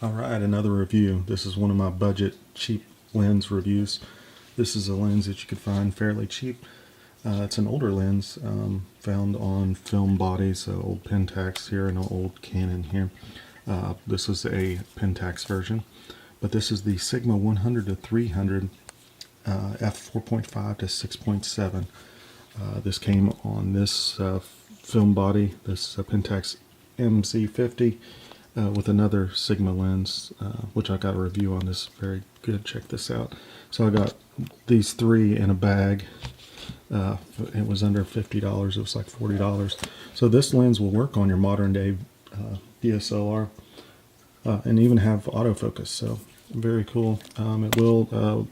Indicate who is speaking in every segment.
Speaker 1: Alright, another review. This is one of my budget cheap lens reviews. This is a lens that you could find fairly cheap. It's an older lens found on film bodies, old Pentax here and an old Canon here. This is a Pentax version, but this is the Sigma 100 to 300 f4.5 to 6.7. This came on this film body, this Pentax MC50. With another Sigma lens, which I got a review on. This very good. Check this out. So I got these three in a bag. It was under $50. It was like $40. So this lens will work on your modern day DSLR and even have autofocus. So very cool. It will,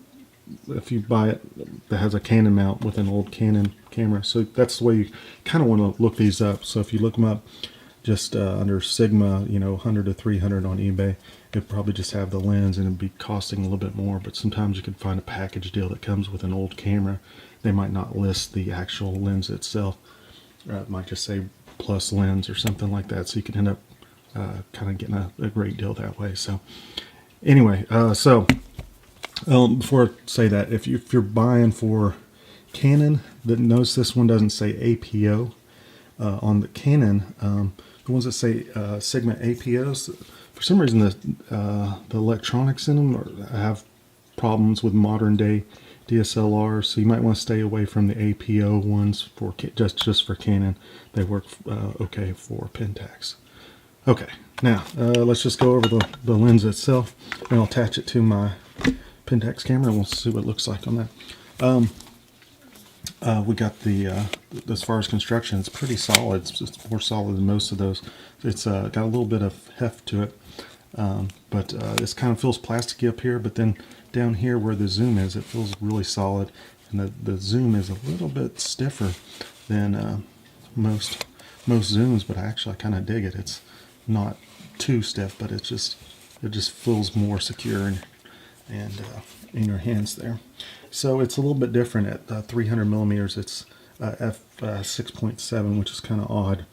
Speaker 1: if you buy it, that has a Canon mount with an old Canon camera. So that's the way you kind of want to look these up. So if you look them up, just under Sigma, 100 to 300 on eBay, it'd probably just have the lens and it'd be costing a little bit more. But sometimes you can find a package deal that comes with an old camera. They might not list the actual lens itself. It might just say plus lens or something like that. So you can end up kind of getting a great deal that way. So anyway, before I say that, if you're buying for Canon, notice this one doesn't say APO. On the Canon, the ones that say Sigma APOs, for some reason the electronics in them have problems with modern day DSLRs, so you might want to stay away from the APO ones for just for Canon. They work okay for Pentax. Okay, now let's just go over the lens itself, and I'll attach it to my Pentax camera and we'll see what it looks like on that. We got the, as far as construction, it's pretty solid. It's more solid than most of those. It's got a little bit of heft to it, but this kind of feels plasticky up here, but then down here where the zoom is, it feels really solid, and the zoom is a little bit stiffer than most zooms, but I kind of dig it. It's not too stiff, but it just feels more secure and in your hands there. So it's a little bit different at 300 millimeters. It's f6.7, which is kind of odd.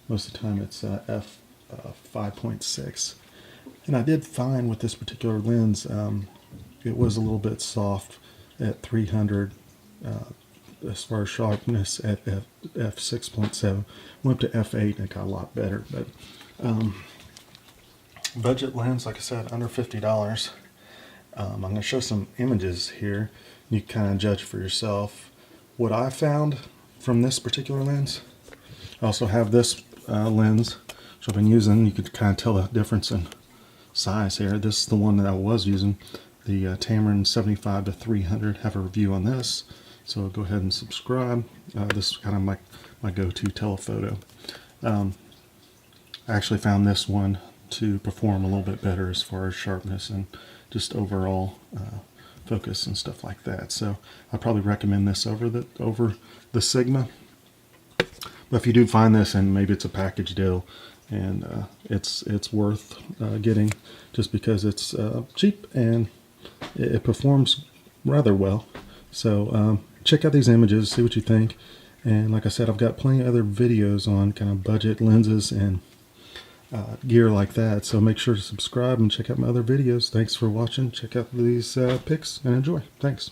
Speaker 1: Most of the time it's f5.6. And I did find with this particular lens, it was a little bit soft at 300 as far as sharpness at f6.7. Went up to f8 and it got a lot better. But budget lens, like I said, under $50. I'm going to show some images here. You can kind of judge for yourself. What I found from this particular lens, I also have this lens, which I've been using. You could kind of tell the difference in size here. This is the one that I was using, the Tamron 75 to 300. Have a review on this, so go ahead and subscribe. This is kind of my go-to telephoto. I actually found this one to perform a little bit better as far as sharpness and just overall focus and stuff like that. So I probably recommend this over the Sigma. But if you do find this, and maybe it's a package deal, and it's worth getting just because it's cheap and it performs rather well. So check out these images, see what you think. And like I said, I've got plenty of other videos on kind of budget lenses and gear like that, so make sure to subscribe and check out my other videos. Thanks for watching. Check out these pics and enjoy. Thanks.